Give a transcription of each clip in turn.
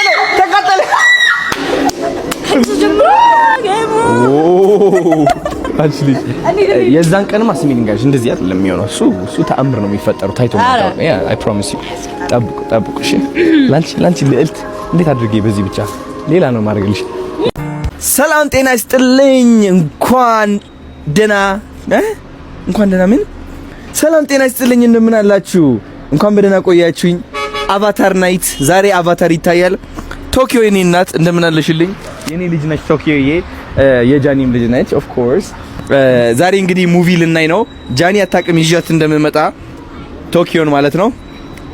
አድርገው። ተቃጠለ። አክቹሊ የዛን ቀንማ ስሚኝ ጋይስ እንደዚህ አይደለም የሚሆነው። እሱ ተአምር ነው የሚፈጠረው ታይቶ ማለት ነው። አይ ፕሮሚስ ዩ ጠብቁ። እሺ ላንቺ ልዕልት እንዴት አድርጌ በዚህ ብቻ ሌላ ነው ማድረግልሽ። ሰላም ጤና ይስጥልኝ። እንኳን ደህና ምን ሰላም ጤና ይስጥልኝ። እንደምን አላችሁ? እንኳን በደህና ቆያችሁኝ። አቫታር ናይት ዛሬ አቫታር ይታያል። ቶኪዮ የኔ እናት እንደምን አለሽልኝ? የኔ ልጅ ነች ቶኪዮዬ፣ የጃኒም ልጅ ነች ኦፍ ኮርስ። ዛሬ እንግዲህ ሙቪ ልናይ ነው። ጃኒ አታውቅም ይዣት እንደምመጣ ቶኪዮን ማለት ነው።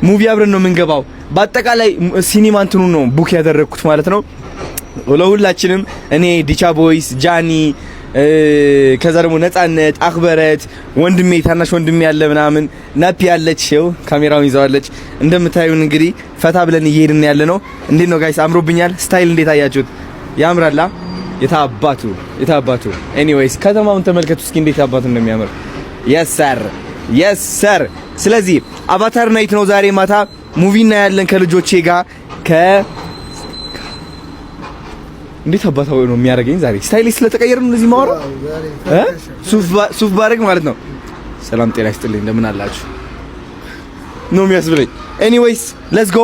ሙቪ አብረን ነው የምንገባው። በአጠቃላይ ሲኒማ እንትኑ ነው ቡክ ያደረኩት ማለት ነው ለሁላችንም። እኔ ዲቻ ቦይስ፣ ጃኒ፣ ከዛ ደግሞ ነጻነት፣ አክበረት፣ ወንድሜ ታናሽ ወንድሜ ያለ ምናምን ናፒ ያለች ው ካሜራውን ይዘዋለች። እንደምታዩን እንግዲህ ፈታ ብለን እየሄድን ያለ ነው። እንዴት ነው ጋይስ? አምሮብኛል። ስታይል እንዴት አያችሁት? ያምራላ። የታባቱ ኤኒዌይስ ከተማውን ተመልከቱ እስኪ እንዴት አባቱ እንደሚያምር። yes sir ስለዚህ አቫታር ናይት ነው ዛሬ ማታ ሙቪ እናያለን ከልጆቼ ጋር እንዴት አባታው ነው የሚያደርገኝ ዛሬ ስታይል ስለተቀየረ ነው እንደዚህ ማወራ ሱፍ ባረግ ማለት ነው። ሰላም ጤና ይስጥልኝ እንደምን አላችሁ ነው የሚያስብለኝ። ኤኒዌይስ ሌትስ ጎ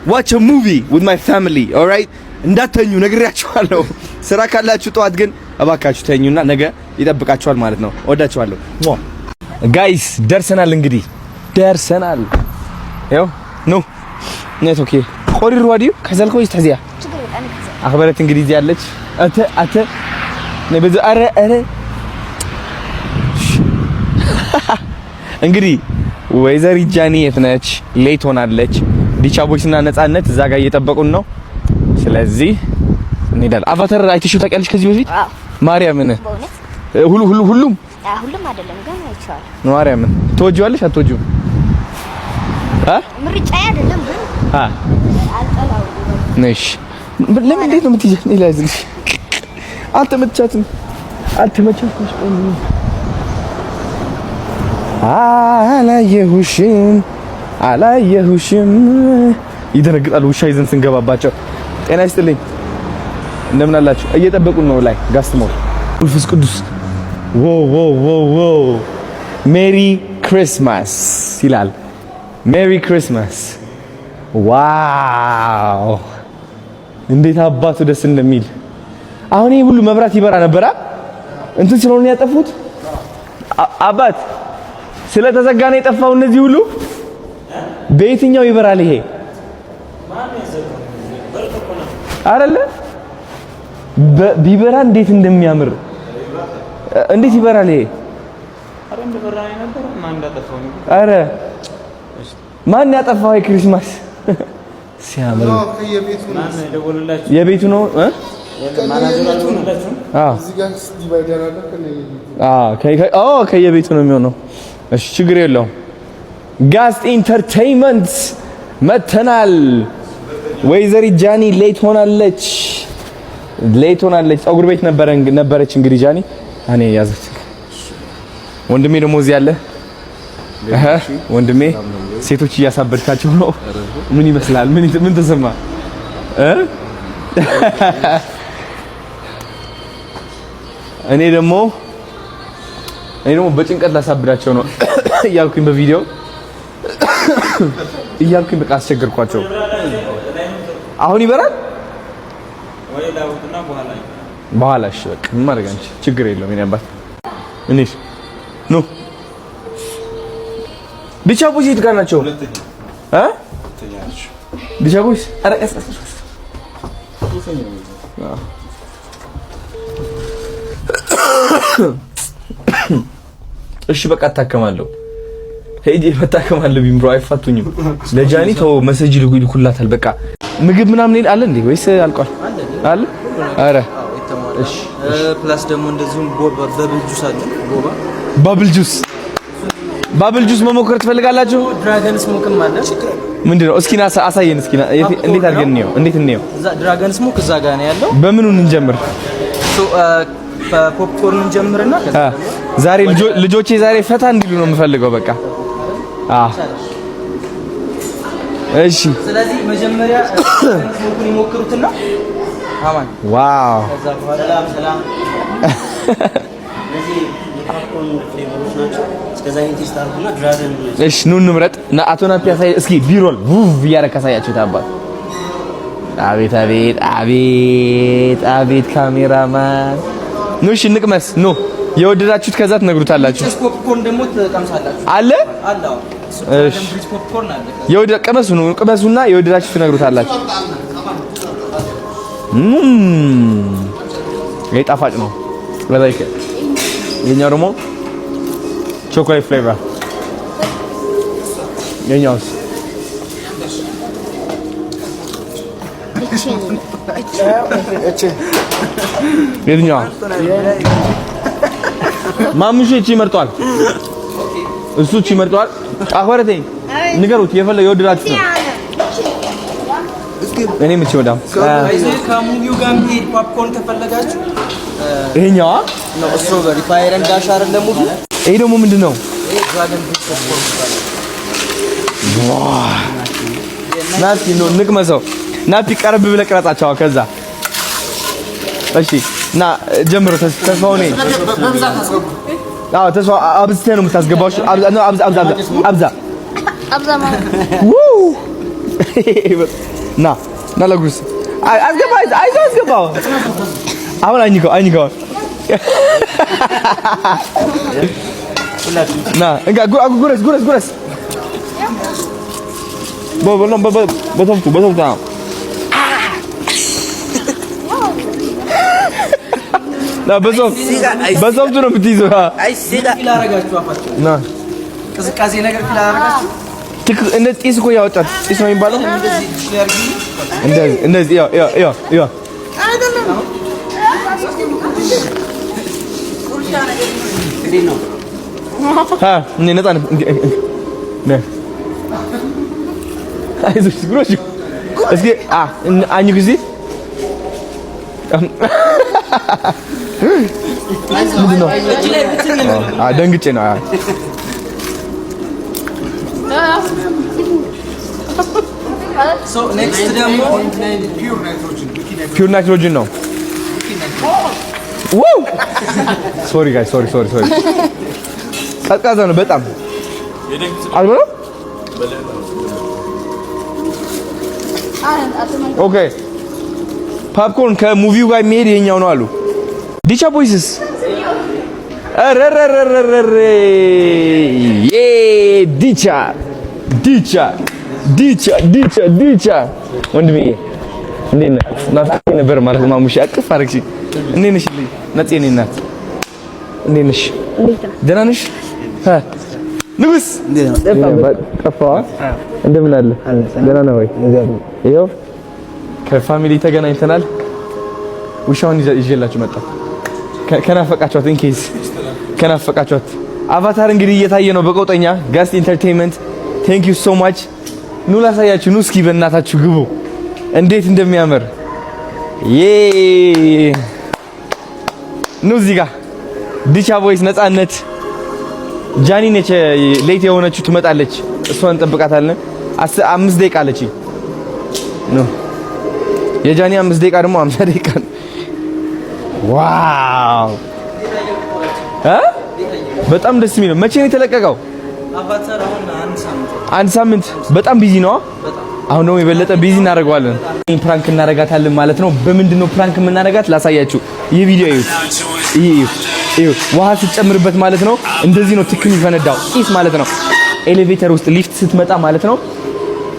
watch a movie with my family alright። እንዳተኙ ነግሬያችኋለሁ። ስራ ካላችሁ ጠዋት ግን እባካችሁ ተኙና ነገ ይጠብቃችኋል ማለት ነው። ወዳችኋለሁ ጋይስ። ደርሰናል እንግዲህ ደርሰናል። ያው ኖ ኔት ኦኬ ቆሪር ዋዲው ከዘልኮ ይስተዚያ አክበረት እንግዲህ እዚህ ያለች አተ ነብዙ አረ እንግዲህ ወይዘሪ ጃኒ የት ነች? ሌት ሆናለች። ዲቻ ቦይስና ነጻነት እዛ ጋር እየጠበቁን ነው። ስለዚህ እንሄዳለን። አቫታር አይተሽው ታውቂያለሽ ከዚህ በፊት? ማርያምን ሁሉም አይደለም ግን አይቻል። ማርያምን ትወጂዋለሽ አትወጂውም? ምርጫዬ አይደለም ግን አልጠላው ነሽ። ለምን እንዴት ነው የምትይዘው? እኔ ላዝልሽ አልተመቻትም። አላየሁሽም። ይደነግጣሉ ውሻ ይዘን ስንገባባቸው። ጤና ይስጥልኝ እንደምን አላችሁ? እየጠበቁን ነው ላይ ጋስትሞል መንፈስ ቅዱስ ዎ ሜሪ ክሪስማስ ይላል። ሜሪ ክሪስማስ ዋው እንዴት አባቱ ደስ እንደሚል። አሁን ይሄ ሁሉ መብራት ይበራ ነበራ እንትን ስለሆነ ያጠፉት አባት ስለተዘጋ ነው የጠፋው። እነዚህ ሁሉ በየትኛው ይበራል ይሄ አይደለ? ቢበራ እንዴት እንደሚያምር እንዴት ይበራል ይሄ? አረ ማን ያጠፋው የክሪስማስ ሲያምር የቤቱ ነው ከየቤቱ ነው የሚሆነው። እሺ ችግር የለውም። ጋስት ኢንተርቴይንመንት መተናል። ወይዘሪ ጃኒ ሌት ሆናለች። ፀጉር ቤት ነበረች እንግዲህ ጃኒ እኔ ያዘች። ወንድሜ ደግሞ እዚህ ያለ ወንድሜ ሴቶች እያሳበድካቸው ነው። ምን ይመስላል? ምን ተሰማ? እኔ ደግሞ በጭንቀት ላሳብዳቸው ነው እያልኩኝ በቪዲዮ እያልኩኝ በቃ አስቸገርኳቸው። አሁን ይበራል በኋላ እሺ በቃ ምን ማድረግ አንቺ ችግር የለውም። እኔ አባት እኔሽ ኖ ዲቻ ቦይስ የት ጋር ናቸው? ዲቻ ቦይስ አረቀስ እሺ በቃ አታከማለሁ። ሄጄ መታከማለሁ። ቢምብሮ አይፋቱኝም። ለጃኒ ተው መሰጅ ይልኩላታል። በቃ ምግብ ምናምን አለ እንዴ ወይስ አልቋል? አለ አረ እሺ ፕላስ ደግሞ እንደዚሁም በብል ጁስ አለ። ባብል ጁስ መሞከር ትፈልጋላችሁ? ድራገን ስሞክም አለ። ምንድነው? እስኪ አሳየን። እስኪ እንዴት አድርገን እንየው? እንዴት እንየው? እዛ ድራገን ስሞክ እዛ ጋር ነው ያለው። በምኑ እንጀምር? ፖፕኮርን እንጀምርና ዛሬ ልጆቼ ዛሬ ፈታ እንዲሉ ነው የምፈልገው። በቃ እሺ ስለዚህ መጀመሪያ ስሞኩን ይሞክሩትና አማን ዋው ከዛ በኋላ ሰላም ለዚህ የፓፕኮርን ፍሌቨሮች ናቸው። እስከዛ ይሄን ቴስት አድርጉና ድራገን እሺ ኑ እንምረጥ እና አቶ ናፒ ያሳይ እስኪ ቢሮል ውቭ እያደረክ አሳያቸው ታባል አቤት አቤት አቤት አቤት ካሜራማን ኑ እሺ እንቅመስ ኑ የወደዳችሁት ከዛ ትነግሩታላችሁ ፖፕኮርን ደግሞ ተቀምሳላችሁ አለ አለ እሺ ፖፕኮርን አለ የወደ ቅመሱና የወደዳችሁት ትነግሩታላችሁ ይሄ ጣፋጭ ነው ለላይክ የኛው ደግሞ ቾኮሌት ፍሌቨር የኛውስ የትኛው ማሙሽ እቺ መርጧል እሱ እቺ መርጧል አخرتኝ ንገሩት የፈለገ የወደዳችሁት ነው እኔ ምንጭ ወዳም ከሙቪው ጋር ሄድ ፖፕኮርን ተፈለጋችሁ ይሄኛው ነው ስትሮበሪ ፋየር ኤንድ ዳሽ አይደለም ሙቪ ይሄ ደግሞ ምንድነው ይሄ ድራገን ፖፕኮርን ናቲ ነው ንቅመሰው ናቲ ቀርብ ብለህ ቅረጻቸው ከዛ እሺ ና ጀምሮ ተስፋው ነኝ በብዛት አስገቡ አዎ ተስፋው አብዝተህ ነው የምታስገባው አብዛ ማለት ና ለጉርስ አስገባው አሁን አኝከው ና እንጋ ጉረስ በቶፍቱ ና በሶፍቱ ነው የምትይዘው ፊል አደረጋችሁ አፋችሁ ና ቅዝቃዜ ነገር ፊል አደረጋችሁ እንደ ጢስ እኮ ያወጣል ጢስ ነው የሚባለው እንደዚህ ያው እኔ ነፃ ነኝ አይዞሽ ጉሮሽ እስኪ አኝ ጊዜ ምንድን ነው ደንግጬ ነው So next ደግሞ ፒውር ናይትሮጅን ነው ዋው ሶሪ ጋይስ ሶሪ ቀዝቃዛ ነው በጣም አልበለ ኦኬ ፖፕኮርን ከሙቪው ጋር የሚሄድ ይሄኛው ነው አሉ ዲቻ ቦይስስ አረረረረረ ዲቻ ወንድሜ እንዴት ነህ? ናፍቄ ነበር ማለት ማሙሽ አቅፍ አድርግሽ። እንዴት ነሽ? ነፂ ነኝ እናት። እንዴት ነሽ? ደህና ነሽ? ንጉስ ጠፋህ? እንደምን አለ? ደህና ነህ ወይ? ይኸው ከፋሚሊ ተገናኝተናል። ውሻውን ይዤላችሁ መጣሁ። ከናፈቃችኋት ኢንኬዝ ከናፈቃችኋት አቫታር እንግዲህ እየታየ ነው በቆጠኛ ጋስት ኢንተርቴይንመንት ቴንክ ዩ ሶ ማች ኑ ላሳያችሁ ኑ እስኪ በእናታችሁ ግቡ እንዴት እንደሚያምር ኑ እዚህ ጋር ዲቻ ቦይስ ነፃነት ጃኒ ነች ሌት የሆነችው ትመጣለች እሷን እንጠብቃታለን 5 ደቂቃ አለች ኑ የጃኒ 5 ደቂቃ ደግሞ 50 ደቂቃ ዋው በጣም ደስ የሚለው መቼ ነው የተለቀቀው? አቫታር አሁን አንድ ሳምንት በጣም ቢዚ ነው። አሁን ደግሞ የበለጠ ቢዚ እናደርገዋለን። ፕራንክ እናደርጋታለን ማለት ነው። በምንድን ነው ፕራንክ የምናደርጋት ላሳያችሁ። ይህ ቪዲዮ ይኸው ውሃ ስትጨምርበት ማለት ነው እንደዚህ ነው ትክክል ይፈነዳው ጢስ ማለት ነው። ኤሌቬተር ውስጥ ሊፍት ስትመጣ ማለት ነው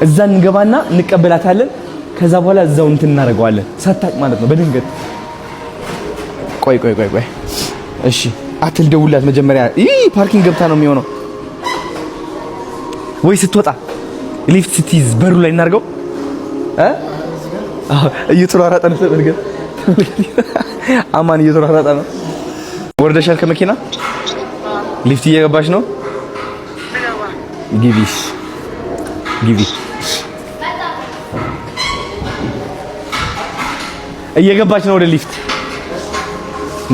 እዛ እንገባና እንቀበላታለን። ከዛ በኋላ እዛው እንትን እናደርገዋለን ሳታቅ ማለት ነው በድንገት ቆይ እሺ አትልደውላት መጀመሪያ ፓርኪንግ ገብታ ነው የሚሆነው ወይ ስትወጣ ሊፍት ስትይዝ በሩ ላይ እናርገው እየተሯሯጠ ነው ተመልከት አማን እየተሯሯጠ ነው ወርደሻል ከመኪና ሊፍት እየገባሽ ነው ግቢ እየገባች ነው ወደ ሊፍት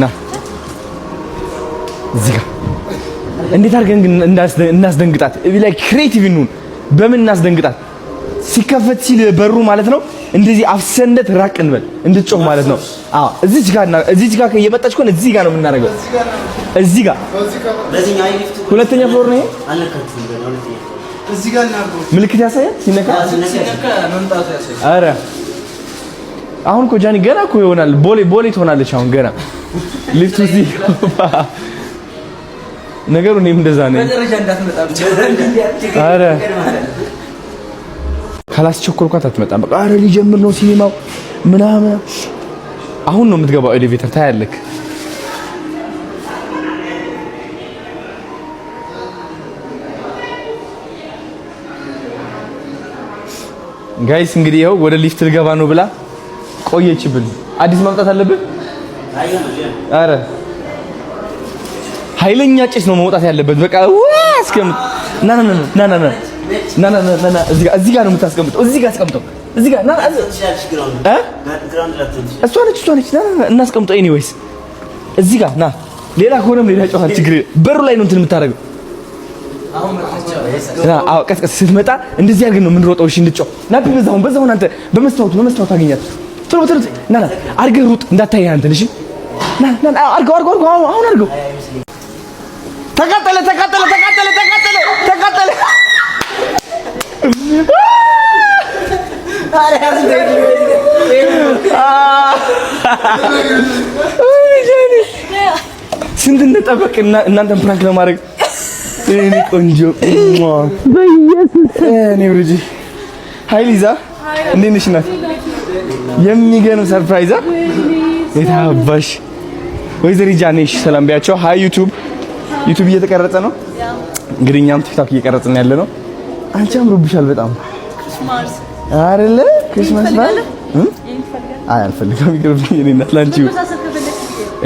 ና እዚህ ጋር እንዴት አድርገን እናስደንግጣት? ላይክ ክሬቲቭ እንሁን። በምን እናስደንግጣት? ሲከፈት ሲል በሩ ማለት ነው እንደዚህ አፍሰንደት ራቅ እንበል እንድትጮህ ማለት ነው። አዎ እዚች ጋር እየመጣች ከሆነ እዚህ ጋር ነው የምናደርገው። እዚህ ጋር ሁለተኛ ፍሎር ነው። እዚህ ጋር እናድርገው። ምልክት ያሳያል ሲነካ መምጣቱ ያሳያል። አረ አሁን እኮ ጃኒ ገና እኮ ይሆናል። ቦሌ ትሆናለች አሁን ገና ሊፍቱ እዚህ ነገሩ እኔም እንደዛ ነኝ። በደረጃ እንዳትመጣ ብቻ። አረ ካላስቸኮልኳት አትመጣም። በቃ አረ ሊጀምር ነው ሲኒማው ምናምን። አሁን ነው የምትገባው ኤሌቬተር ታያለክ። ጋይስ እንግዲህ ይኸው ወደ ሊፍት ልገባ ነው ብላ ቆየችብን። አዲስ ማምጣት አለብን። አረ ኃይለኛ ጭስ ነው መውጣት ያለበት። በቃ እስከም ና እዚህ ጋር ነው የምታስቀምጠው። እዚህ ጋር አስቀምጠው። እዚህ ጋር ና እሷ ነች እናስቀምጠው። ኤኒዌይስ እዚህ ጋር ና። ሌላ ከሆነም ሌላ ጨዋታ ችግር በሩ ላይ ነው እንትን የምታደርገው። አዎ ቀስቀስ ስትመጣ እንደዚህ አድርገን ነው የምንሮጠው። እሺ እንድትጮህ ና በዛው አንተ በመስታወቱ አገኛት። ቶሎ ና አድርገህ ሩጥ እንዳታየህ አንተን። እሺ ና አድርገው አሁን አድርገው። ተቃጠለ ስንት እንጠበቅና እናንተን ፕራንክ ለማድረግ እኔ ቆንጆ በኢየሱስ እኔ ብሩጂ ሃይሊዛ እንዴት ነሽ? እናት የሚገርም ሰርፕራይዝ የታባሽ ወይዘሪ ጃኔሽ ሰላም ቢያቸው። ሃይ ዩቲዩብ እየተቀረጸ ነው እንግዲህ እኛም ቲክቶክ እየቀረጽን ያለ ነው። አንቺ አምሮብሻል በጣም ክሪስማስ አይደለ? ክሪስማስ ማለት አይ አልፈልግም ይቅርብኝ። እኔ እና ላንቺ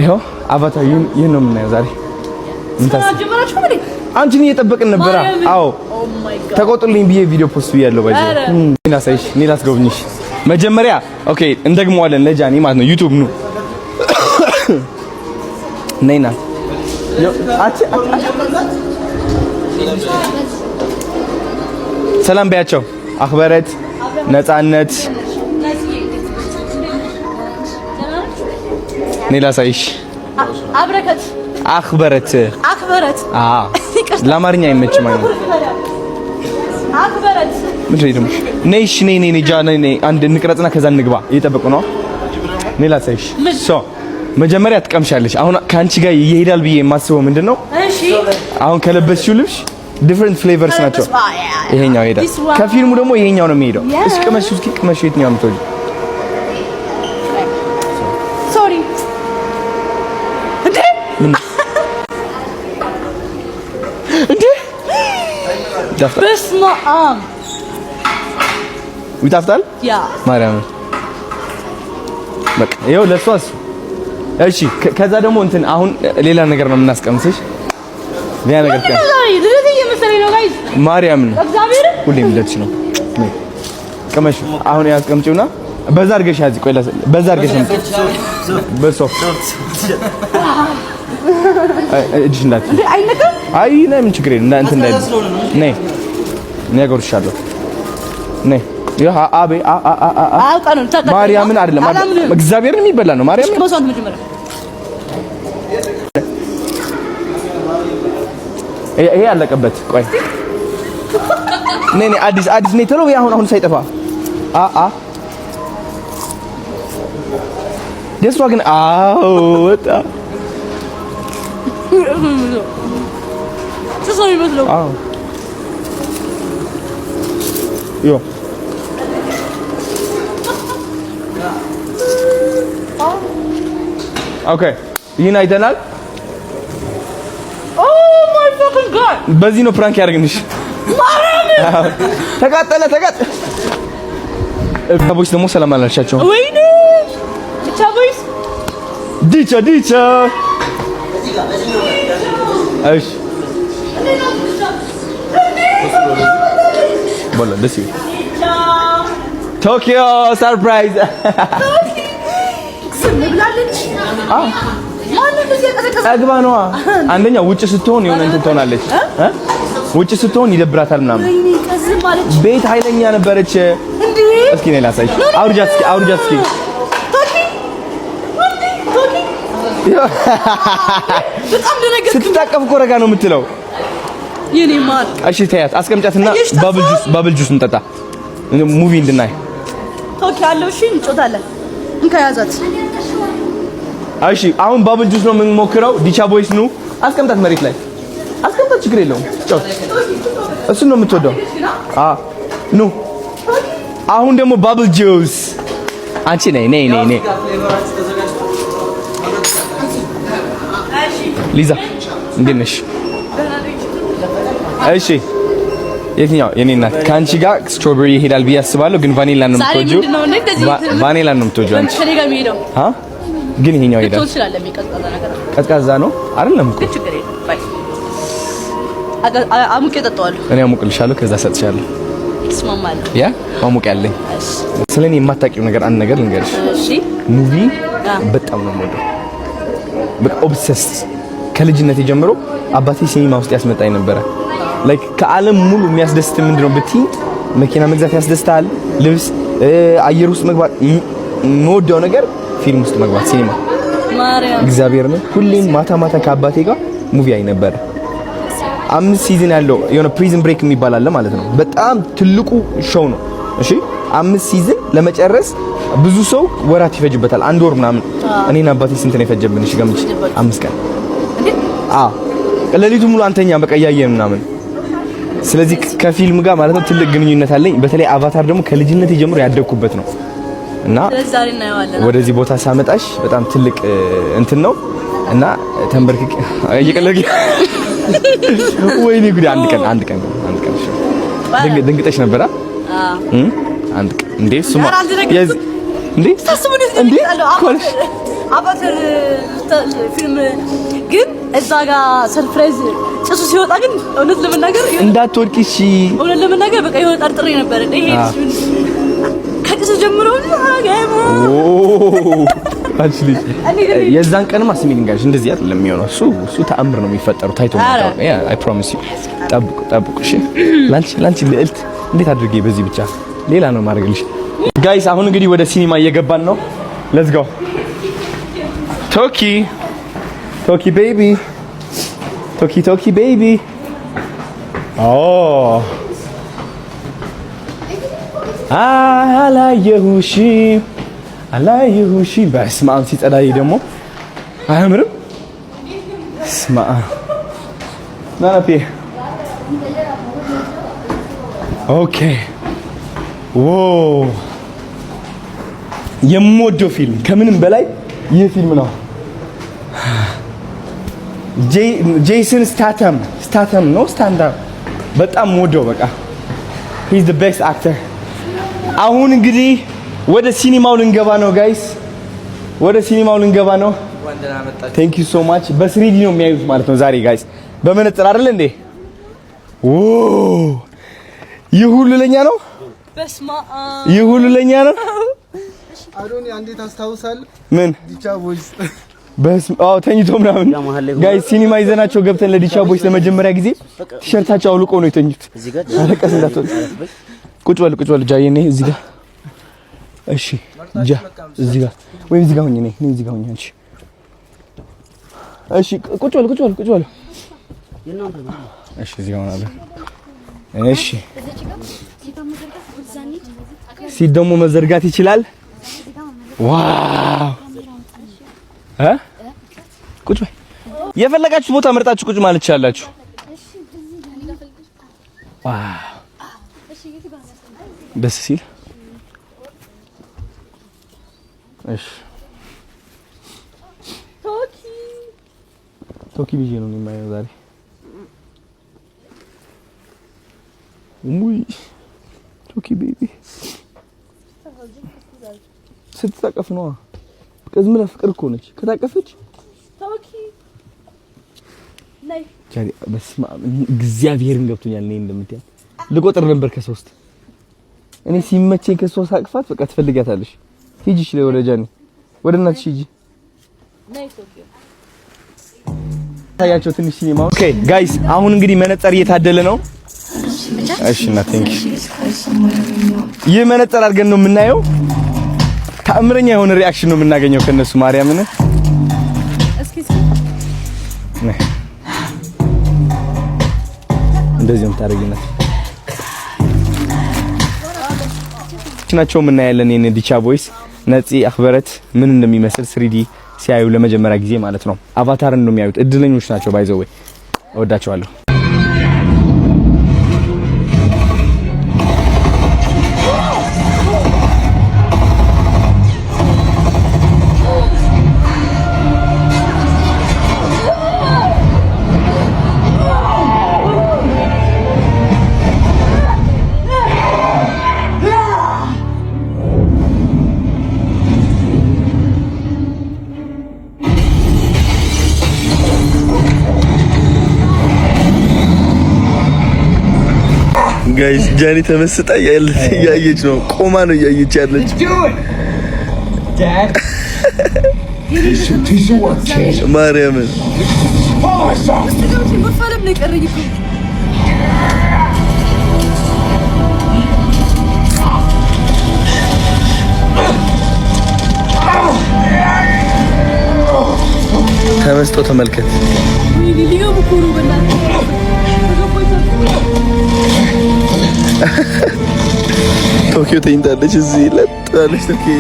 ይሄው አቫታር ይሄን ነው የምናየው ዛሬ። አንቺን እየጠበቅን ነበር። አዎ ተቆጥልኝ ብዬ ቪዲዮ ፖስት ብያለሁ። ባይዘ እኔ ላሳይሽ፣ እኔ ላስጎብኝሽ መጀመሪያ። ኦኬ እንደግመዋለን ለጃኒ ማለት ነው። ዩቲዩብ ነው ነይና ሰላም በያቸው። አክበረት ነፃነት እኔ ላሳይሽ። አክበረት አዎ ለአማርኛ አይመችም ማለት ነው። አክበረት ምንድነው ደግሞ? ነይሽ ነይ ጃኒ ነይ አንድ እንቅረጽና ከዛ እንግባ። እየጠበቁ ነው። እኔ ላሳይሽ። መጀመሪያ ትቀምሻለሽ። አሁን ካንቺ ጋር ይሄዳል ብዬ የማስበው ምንድነው? እሺ አሁን ከለበስሽው ልብስ ዲፈረንት ፍሌቨርስ ናቸው። ይሄኛው ይሄዳል። ከፊልሙ ደግሞ ይሄኛው ነው የሚሄደው። እስኪ ቅመሽ የትኛው የምትወጂ? ሶሪ እንዴ በስመ አብ ይጣፍጣል። ያ ማርያም በቃ ይኸው ለሷስ። እሺ ከዛ ደግሞ እንትን አሁን ሌላ ነገር ነው የምናስቀምስሽ። ሌላ ነገር ማርያም ነው ሁሌም ልደትሽ ነው። ቅመሽ አሁን ያስቀምጪውና በዛ አድርገሽ ያዚ። ቆይ በዛ አድርገሽ ነው በሶፍ እጅሽ እንዳት አይ ነይ ምን ችግር የለም እንትን እንዳይ ነይ ነይ አጎርሻለሁ ነይ ያ አቤ ማርያምን አይደለም እግዚአብሔርን የሚበላ ነው። ማርያም ይሄ ያለቀበት። ቆይ ነይ አዲስ ነይ ቶሎ አሁን ሳይጠፋ ደሷ ግን ወጣ ዮ ኦኬ ይሄን አይተናል። ኦ ማይ ፋኪንግ ጋድ በዚህ ነው ፕራንክ ያደርግንሽ። ተቃጠለ እባቦች ደግሞ ሰላም አላልሻቸው። ወይኔ ቻቦይስ ዲቻ እሺ ቦላ ደስ ይል ቶኪዮ ሰርፕራይዝ አግባ ነዋ። አንደኛ ውጭ ስትሆን የሆነ እንትን ትሆናለች። ውጭ ስትሆን ይደብራታል ምናምን። ቤት ኃይለኛ ነበረች እንዴ? እስኪ ነይ ላሳይሽ። አውርጃት እስኪ በጣም ደነገጥኩ። ስትታቀፍ እኮ ረጋ ነው የምትለው። የኔ ማር እሺ ተያት፣ አስቀምጫትና ባብል ጁስ እንጠጣ ሙቪ እንድናይ። ቶኪ አለው። እሺ እንጮታለን። እንከያዛት። እሺ አሁን ባብል ጁስ ነው የምንሞክረው። ዲቻ ቦይስ ኑ አስቀምጣት፣ መሬት ላይ አስቀምጣት፣ ችግር የለውም። ጮት እሱን ነው የምትወደው። ኑ አሁን ደግሞ ባብል ጁስ። አንቺ ነይ ሊዛ እንዴት ነሽ? እሺ የትኛው የኔ እናት ከአንቺ ጋር ስትሮቤሪ ይሄዳል ብዬ አስባለሁ፣ ግን ቫኒላ ነው የምትወጂው። ቫኒላ ነው የምትወጂው አንቺ። ግን ይሄኛው ይሄዳል። ቀዝቃዛ ነው አይደለም እኮ። አሙቄ ጠጣዋለሁ። እኔ አሙቅልሻለሁ፣ ከዛ ሰጥሻለሁ። ተስማማለሁ። ያ አሙቅ ያለኝ ስለኔ የማታውቂው ነገር አንድ ነገር ልንገርሽ። እሺ ሙቪ በጣም ነው የምወደው። በቃ ኦብሰስ ከልጅነቴ ጀምሮ አባቴ ሲኒማ ውስጥ ያስመጣኝ ነበረ። ላይክ ከዓለም ሙሉ የሚያስደስት ምንድነው ብትይ መኪና መግዛት ያስደስታል፣ ልብስ፣ አየር ውስጥ መግባት። የምወደው ነገር ፊልም ውስጥ መግባት፣ ሲኒማ። ማርያም እግዚአብሔር ነው። ሁሌም ማታ ማታ ከአባቴ ጋር ሙቪ አይ ነበረ። 5 ሲዝን ያለው የሆነ ፕሪዝን ብሬክ የሚባል አለ ማለት ነው። በጣም ትልቁ ሾው ነው። እሺ 5 ሲዝን ለመጨረስ ብዙ ሰው ወራት ይፈጅበታል፣ 1 ወር ምናምን። እኔና አባቴ ስንት ነው የፈጀብን? እሺ ገምጪ። 5 ቀን። ለሊቱ ሙሉ አንተኛ በቃ እያየን ምናምን። ስለዚህ ከፊልም ጋር ማለት ነው ትልቅ ግንኙነት አለኝ። በተለይ አቫታር ደግሞ ከልጅነት ጀምሮ ያደግኩበት ነው እና ወደዚህ ቦታ ሳመጣሽ በጣም ትልቅ እንትን ነው እና ተንበርክክ እየቀለገ ወይኔ ጉዲ። አንድ ቀን ድንግጠሽ ነበር። አንድ ቀን እንዴ ሱማ እንዴ ታስቡን እንዴ አባተር ፊልም ግን እዛ ጋር ሰርፕራይዝ ጭሱ ሲወጣ ግን እውነት ለመናገር እንዳትወድቂ። እሺ እውነት ለመናገር በቃ የሆነ ጠርጥሬ ነበር። ይሄ ከጭሱ ጀምሮ አክቹሊ የዛን ቀንማ ስሚ ልንገርሽ፣ እንደዚህ አይደለም የሚሆነው። እሱ ተአምር ነው የሚፈጠረው። ታይቶ ነው። አይ ፕሮሚስ ዩ። ጠብቁ። እሺ ላንቺ ልዕልት እንዴት አድርጌ በዚህ ብቻ ሌላ ነው ማድረግልሽ። ጋይስ አሁን እንግዲህ ወደ ሲኒማ እየገባን ነው። ሌትስ ጎ ቶኪ ቤቢ ቶኪ ቤቢ። አላየሁሽም። በስመ አብ ሲጸዳይ ደግሞ አያምርም? በስመ አብ ናናፔ። ኦኬ የምወደው ፊልም ከምንም በላይ ይህ ፊልም ነው። ጄሰን ስታተም ነው ስታንዳርድ በጣም ወደው በቃ he's the best actor። አሁን እንግዲህ ወደ ሲኒማው ልንገባ ነው ጋይስ፣ ወደ ሲኒማው ልንገባ ነው። thank you so much። በ3D ነው የሚያዩት ማለት ነው ዛሬ ጋይስ፣ በመነጽር አይደል እንዴ? ይህ ሁሉ ለኛ ነው። በስማ ይህ ሁሉ ለኛ ነው። አዶኒ አንዴ ታስታውሳለህ? ምን ዲቻ ቦይስ ተኝቶ ምናምን ጋይስ ሲኒማ ይዘናቸው ገብተን ለዲቻ ቦይስ ለመጀመሪያ ጊዜ ቲሸርታቸው አውልቆ ነው የተኙት። አለቀስ እንዳትወጥ። ቁጭ በል ጃዬ ነኝ እዚህ ጋር። እሺ ጃ እዚህ ጋር ወይ እዚህ ጋር ሆኜ ነኝ እዚህ ጋር ሆኜ። እሺ ቁጭ በል። እሺ እዚህ ጋር ሆናለሁ። እሺ ሲት ደግሞ መዘርጋት ይችላል። ዋው ቁጭ በይ። የፈለጋችሁ ቦታ መርጣችሁ ቁጭ ማለት ትችላላችሁ። ዋው ደስ ሲል። እሺ ቶኪ ብዬ ነው የማየው ዛሬ። ሙይ ቶኪ ቤቢ ስትታቀፍ ነው። ዝም ብላ ፍቅር እኮ ነች። ከታቀፈች ቶኪ ላይ ጃሪ በስመ አብ እግዚአብሔርን ገብቶኛል። እኔ እንደምትያት ልቆጥር ነበር ከ3 እኔ ሲመቸኝ ከ3 አቅፋት በቃ ትፈልጋታለሽ። ሂጂ እሺ፣ ወደ ጃኒ ወደ እናትሽ ሂጂ። ናይ ቶኪ ታያቸው ትንሽ ሲኒማ። ኦኬ ጋይስ አሁን እንግዲህ መነጽር እየታደለ ነው። እሺ እና ቴንክ ይህ መነጽር አድርገን ነው የምናየው። ተአምረኛ የሆነ ሪአክሽን ነው የምናገኘው ከነሱ ማርያምን። እስኪ እንደዚህ የምታደርጊነት ናቸው የምናያለን። የኔ ዲቻ ቦይስ ነፂ አኽበረት ምን እንደሚመስል 3D ሲያዩ ለመጀመሪያ ጊዜ ማለት ነው። አቫታርን ነው የሚያዩት። እድለኞች ናቸው። ባይዘው እወዳቸዋለሁ። ጋይስ ጃኒ ተመስጣ ያየች ነው። ቆማ ነው ያየች ያለች። ማርያምን ተመስጦ ተመልከት። ቶኪዮ ተኝታለች። እዚህ ለጥላለች ቶኪዮ።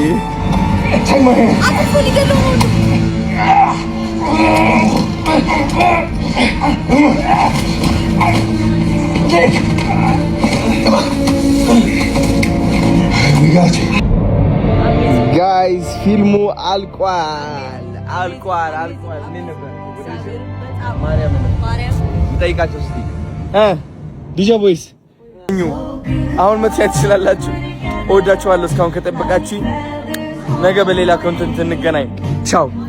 ጋይስ ፊልሙ አልቋል። ምን ነበር ማርያም እንጠይቃቸው እስቲ ዲጃ ቦይስ አሁን መጥፋት ትችላላችሁ። እወዳችኋለሁ እስካሁን ከጠበቃችሁኝ። ነገ በሌላ ኮንተንት እንገናኝ። ቻው